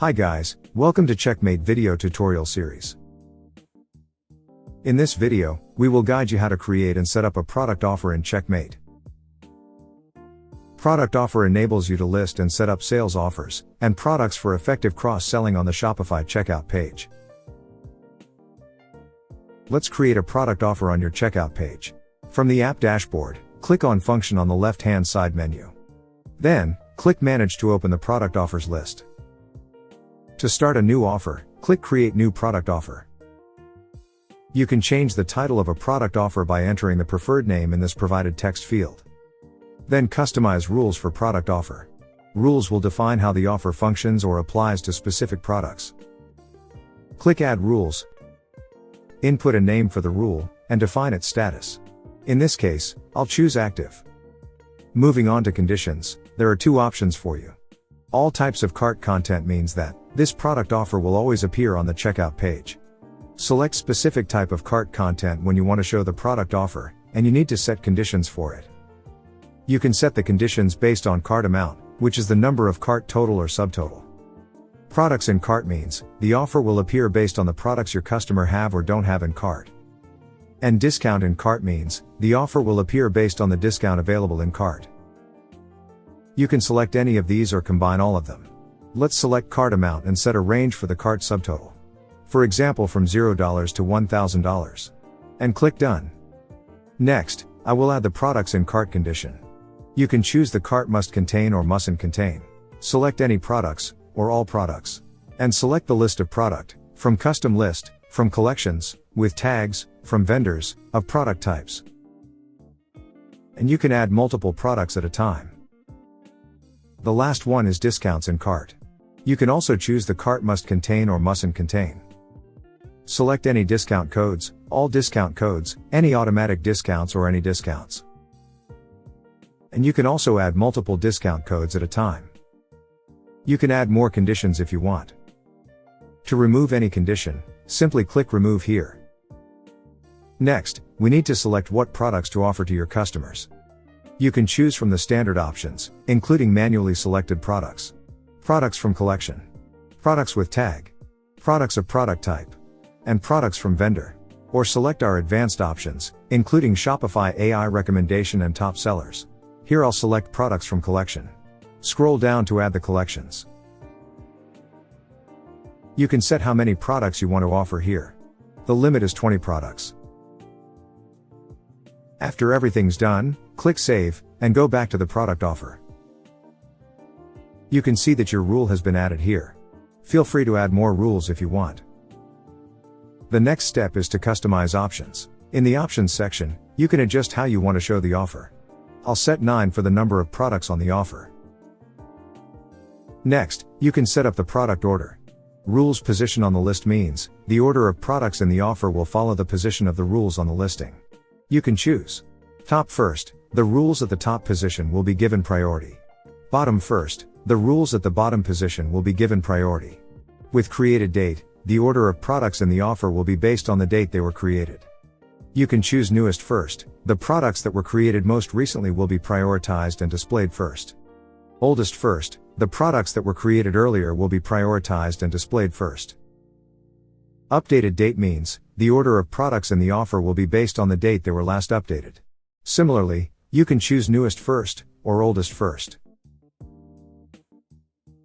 Hi guys, welcome to CheckMate video tutorial series. In this video, we will guide you how to create and set up a product offer in CheckMate. Product offer enables you to list and set up sales offers and products for effective cross-selling on the Shopify checkout page. Let's create a product offer on your checkout page. From the app dashboard, click on Function on the left-hand side menu. Then, click Manage to open the product offers list. To start a new offer, click Create New Product Offer. You can change the title of a product offer by entering the preferred name in this provided text field. Then customize rules for product offer. Rules will define how the offer functions or applies to specific products. Click Add Rules. Input a name for the rule, and define its status. In this case, I'll choose Active. Moving on to conditions, there are two options for you. All types of cart content means that this product offer will always appear on the checkout page. Select specific type of cart content when you want to show the product offer, and you need to set conditions for it. You can set the conditions based on cart amount, which is the number of cart total or subtotal. Products in cart means the offer will appear based on the products your customer have or don't have in cart. And discount in cart means the offer will appear based on the discount available in cart. You can select any of these or combine all of them. Let's select cart amount and set a range for the cart subtotal. For example, from $0 to $1,000. And click Done. Next, I will add the products in cart condition. You can choose the cart must contain or mustn't contain. Select any products, or all products. And select the list of product, from custom list, from collections, with tags, from vendors, of product types. And you can add multiple products at a time. The last one is discounts in cart. You can also choose the cart must contain or mustn't contain. Select any discount codes, all discount codes, any automatic discounts or any discounts. And you can also add multiple discount codes at a time. You can add more conditions if you want. To remove any condition, simply click Remove here. Next, we need to select what products to offer to your customers. You can choose from the standard options, including manually selected products, products from collection, products with tag, products of product type, and products from vendor, or select our advanced options, including Shopify AI recommendation and top sellers. Here I'll select products from collection. Scroll down to add the collections. You can set how many products you want to offer here. The limit is 20 products. After everything's done, click Save, and go back to the product offer. You can see that your rule has been added here. Feel free to add more rules if you want. The next step is to customize options. In the Options section, you can adjust how you want to show the offer. I'll set 9 for the number of products on the offer. Next, you can set up the product order. Rules position on the list means the order of products in the offer will follow the position of the rules on the listing. You can choose top first, the rules at the top position will be given priority. Bottom first, the rules at the bottom position will be given priority. With created date, the order of products in the offer will be based on the date they were created. You can choose newest first, the products that were created most recently will be prioritized and displayed first. Oldest first, the products that were created earlier will be prioritized and displayed first. Updated date means the order of products in the offer will be based on the date they were last updated. Similarly, you can choose newest first, or oldest first.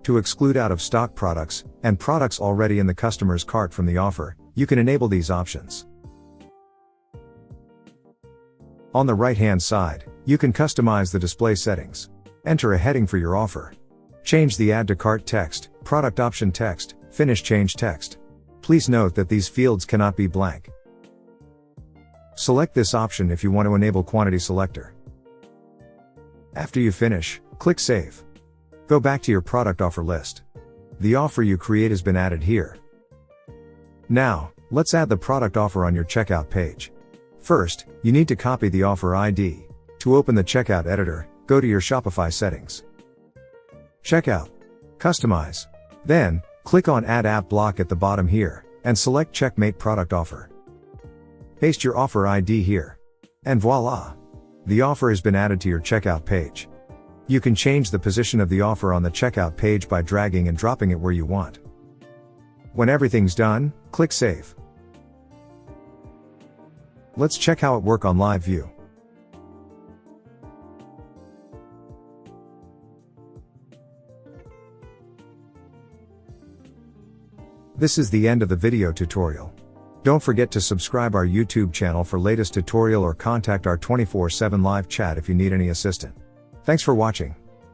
To exclude out-of-stock products, and products already in the customer's cart from the offer, you can enable these options. On the right-hand side, you can customize the display settings. Enter a heading for your offer. Change the Add to Cart text, Product Option text, Finish Change text. Please note that these fields cannot be blank. Select this option if you want to enable Quantity Selector. After you finish, click Save. Go back to your product offer list. The offer you create has been added here. Now, let's add the product offer on your checkout page. First, you need to copy the offer ID. To open the checkout editor, go to your Shopify settings. Checkout. Customize. Then, click on Add App Block at the bottom here, and select CheckMate Product Offer. Paste your offer ID here. And voila! The offer has been added to your checkout page. You can change the position of the offer on the checkout page by dragging and dropping it where you want. When everything's done, click Save. Let's check how it works on live view. This is the end of the video tutorial. Don't forget to subscribe our YouTube channel for latest tutorial or contact our 24/7 live chat if you need any assistance. Thanks for watching.